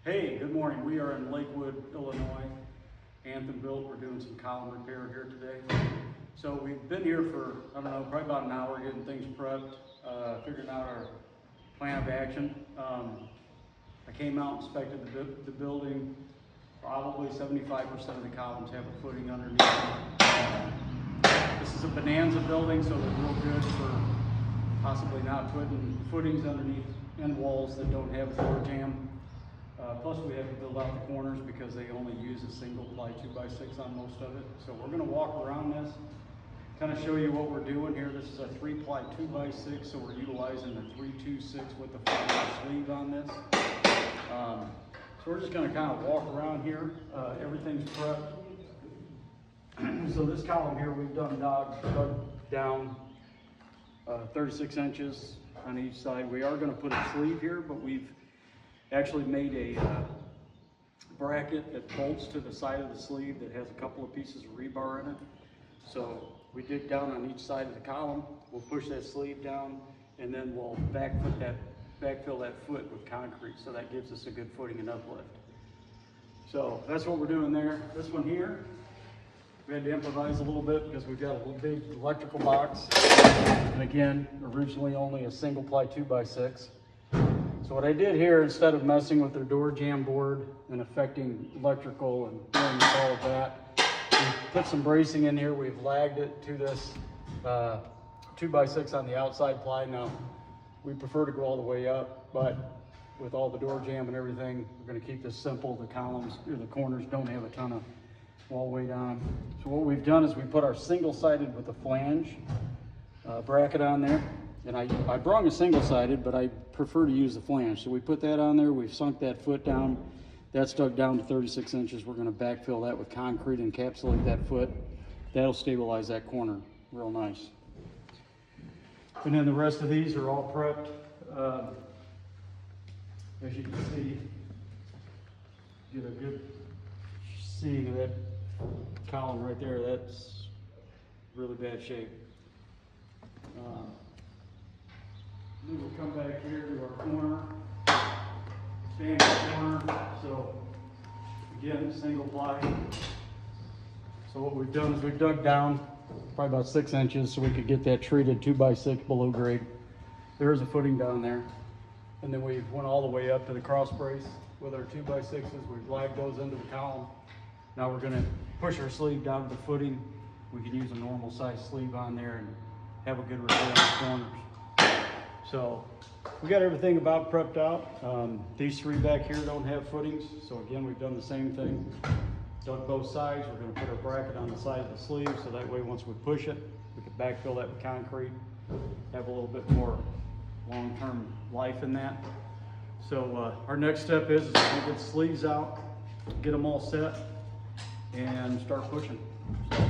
Hey, good morning. We are in Lakewood, Illinois. Anthem Built. We're doing some column repair here today. So we've been here for, I don't know, probably about an hour getting things prepped, figuring out our plan of action. I came out, inspected the building. Probably 75% of the columns have a footing underneath. This is a Bonanza building, so they're real good for possibly not putting footings underneath end walls that don't have a door jamb. Plus we have to build out the corners because they only use a single ply 2x6 on most of it. So we're going to walk around this, kind of show you what we're doing here. This is a 3-ply 2x6, so we're utilizing the 326 with the front sleeve on this. So we're just going to kind of walk around here. Everything's prepped. So this column here we've dug down 36 inches on each side. We are going to put a sleeve here, but we've actually made a bracket that bolts to the side of the sleeve that has a couple of pieces of rebar in it. So we dig down on each side of the column, we'll push that sleeve down, and then we'll backfill that foot with concrete, so that gives us a good footing and uplift. So that's what we're doing there. This one here, we had to improvise a little bit because we've got a little big electrical box, and again, originally only a single ply 2x6. So what I did here, instead of messing with their door jamb board and affecting electrical and doing all of that, we put some bracing in here. We've lagged it to this 2x6 on the outside ply. Now, we prefer to go all the way up, but with all the door jamb and everything, we're going to keep this simple. The columns, or the corners, don't have a ton of wall weight on them. So what we've done is we put our single-sided with a flange bracket on there. And I brung a single-sided, but I prefer to use the flange. So we put that on there, we've sunk that foot down. That's dug down to 36 inches. We're gonna backfill that with concrete and encapsulate that foot. That'll stabilize that corner real nice. And then the rest of these are all prepped. As you can see, get a good seeing of that column right there. That's really bad shape. Then we'll come back here to our corner, standard corner. So again, single ply. So what we've done is we've dug down probably about 6 inches so we could get that treated 2x6 below grade. There's a footing down there. And then we went all the way up to the cross brace with our 2x6s. We've lagged those into the column. Now we're gonna push our sleeve down to the footing. We can use a normal size sleeve on there and have a good repair on the corners. So we got everything about prepped out. These three back here don't have footings. So again, we've done the same thing. Dug both sides. We're gonna put our bracket on the side of the sleeve so that way once we push it, we can backfill that with concrete, have a little bit more long-term life in that. So our next step is we'll get the sleeves out, get them all set, and start pushing. So